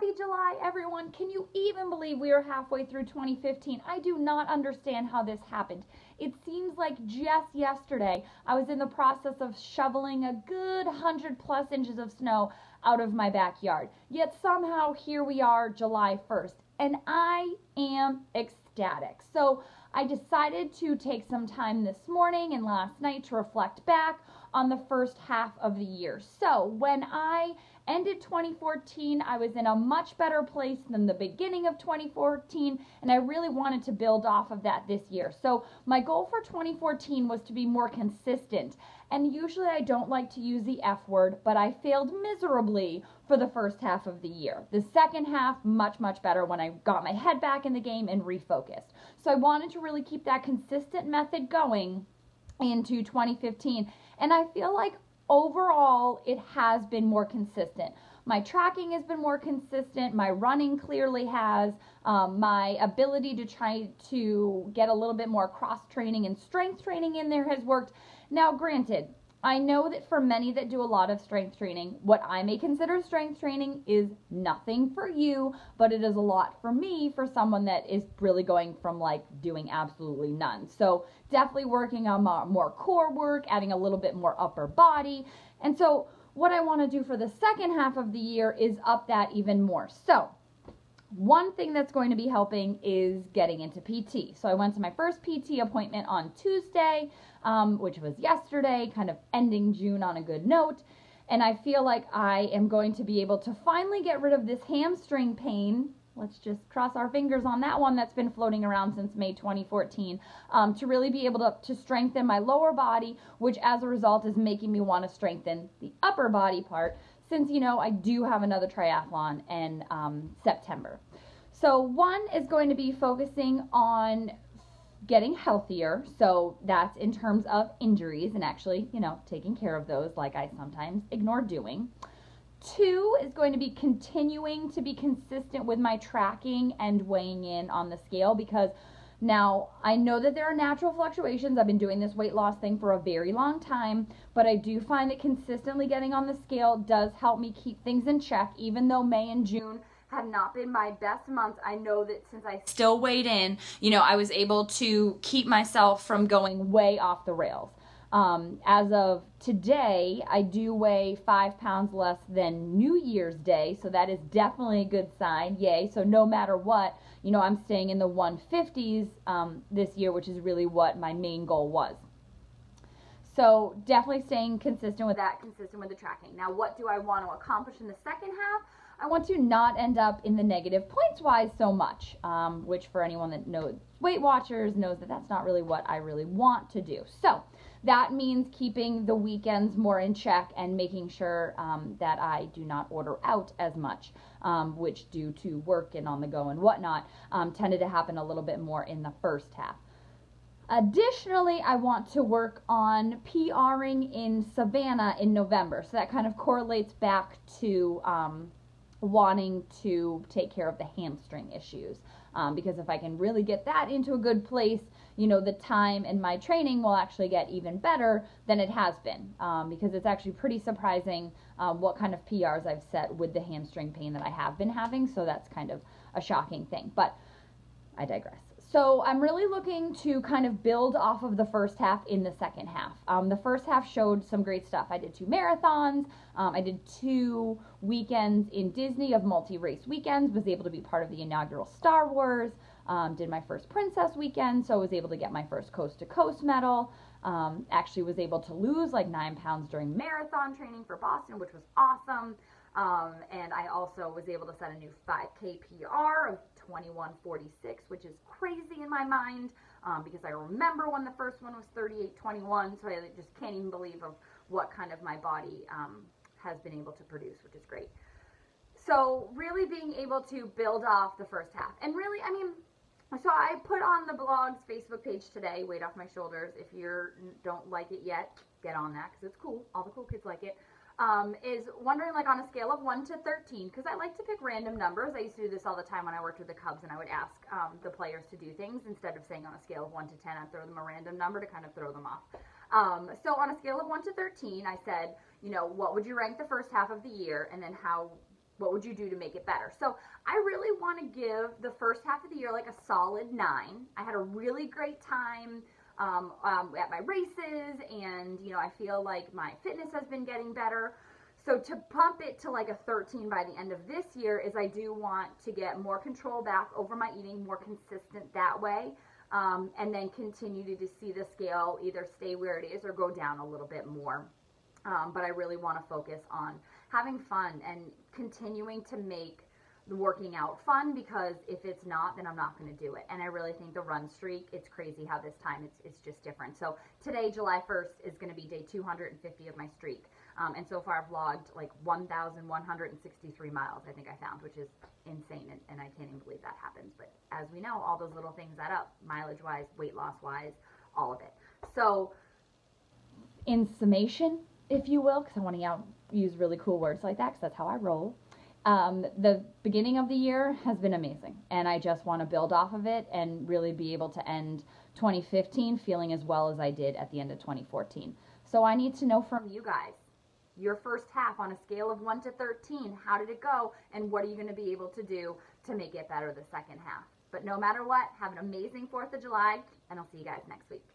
Happy July, everyone. Can you even believe we are halfway through 2015? I do not understand how this happened. It seems like just yesterday I was in the process of shoveling a good 100+ inches of snow out of my backyard. Yet somehow here we are, July 1st, and I am ecstatic. So I decided to take some time this morning and last night to reflect back on the first half of the year. So when I ended 2014, I was in a much better place than the beginning of 2014, and I really wanted to build off of that this year. So my goal for 2014 was to be more consistent, and usually I don't like to use the F word, but I failed miserably for the first half of the year. The second half, much better when I got my head back in the game and refocused. So I wanted to really keep that consistent method going into 2015, and I feel like overall it has been more consistent. My tracking has been more consistent. My running clearly has. My ability to try to get a little bit more cross training and strength training in there has worked. Now granted, I know that for many that do a lot of strength training, what I may consider strength training is nothing for you, but it is a lot for me, for someone that is really going from like doing absolutely none. So definitely working on more core work, adding a little bit more upper body. And so what I want to do for the second half of the year is up that even more. So one thing that's going to be helping is getting into PT. So I went to my first PT appointment on Tuesday, which was yesterday, kind of ending June on a good note. And I feel like I am going to be able to finally get rid of this hamstring pain. Let's just cross our fingers on that one that's been floating around since May 2014, to really be able to strengthen my lower body, which as a result is making me want to strengthen the upper body part, since, you know, I do have another triathlon in September. So one is going to be focusing on getting healthier. So that's in terms of injuries and actually, you know, taking care of those like I sometimes ignore doing. Two is going to be continuing to be consistent with my tracking and weighing in on the scale, because now, I know that there are natural fluctuations. I've been doing this weight loss thing for a very long time, but I do find that consistently getting on the scale does help me keep things in check. Even though May and June have not been my best months, I know that since I still weighed in, you know, I was able to keep myself from going way off the rails. As of today, I do weigh 5 pounds less than New Year's Day, so that is definitely a good sign. Yay. So no matter what, you know, I'm staying in the 150s this year, which is really what my main goal was. So definitely staying consistent with that, consistent with the tracking. Now, what do I want to accomplish in the second half? I want to not end up in the negative points-wise so much, which for anyone that knows Weight Watchers knows that that's not really what I really want to do. So that means keeping the weekends more in check and making sure that I do not order out as much, which due to work and on the go and whatnot, tended to happen a little bit more in the first half. Additionally, I want to work on PRing in Savannah in November. So that kind of correlates back to wanting to take care of the hamstring issues. Because if I can really get that into a good place, you know, the time and my training will actually get even better than it has been. Because it's actually pretty surprising what kind of PRs I've set with the hamstring pain that I have been having. So that's kind of a shocking thing, but I digress. So I'm really looking to kind of build off of the first half in the second half. The first half showed some great stuff. I did 2 marathons. I did 2 weekends in Disney of multi-race weekends, was able to be part of the inaugural Star Wars, did my first Princess weekend, so was able to get my first coast-to-coast medal. Actually was able to lose like 9 pounds during marathon training for Boston, which was awesome. And I also was able to set a new 5K PR of 21:46, which is crazy in my mind, because I remember when the first one was 38:21, so I just can't even believe of what kind of my body has been able to produce, which is great. So really being able to build off the first half. And really, I mean, so I put on the blog's Facebook page today, Weight Off My Shoulders. If you don't like it yet, get on that, because it's cool. All the cool kids like it. Is wondering, like, on a scale of 1 to 13, because I like to pick random numbers. I used to do this all the time when I worked with the Cubs, and I would ask the players to do things. Instead of saying on a scale of 1 to 10, I'd throw them a random number to kind of throw them off. So on a scale of 1 to 13, I said, you know, what would you rank the first half of the year, and then how What would you do to make it better? So I really want to give the first half of the year like a solid 9. I had a really great time at my races, and I feel like my fitness has been getting better. So to pump it to like a 13 by the end of this year is I do want to get more control back over my eating, more consistent that way, and then continue to see the scale either stay where it is or go down a little bit more. But I really want to focus on having fun and continuing to make the working out fun, because if it's not, then I'm not going to do it. And I really think the run streak, it's crazy how this time it's just different. So today, July 1st, is going to be day 250 of my streak. And so far I've logged like 1,163 miles, I think I found, which is insane. And I can't even believe that happens. But as we know, all those little things add up, mileage-wise, weight loss-wise, all of it. So in summation, if you will, because I want to use really cool words like that, because that's how I roll. The beginning of the year has been amazing, and I just want to build off of it and really be able to end 2015 feeling as well as I did at the end of 2014. So I need to know from you guys, your first half on a scale of 1 to 13, how did it go, and what are you going to be able to do to make it better the second half? But no matter what, have an amazing 4th of July, and I'll see you guys next week.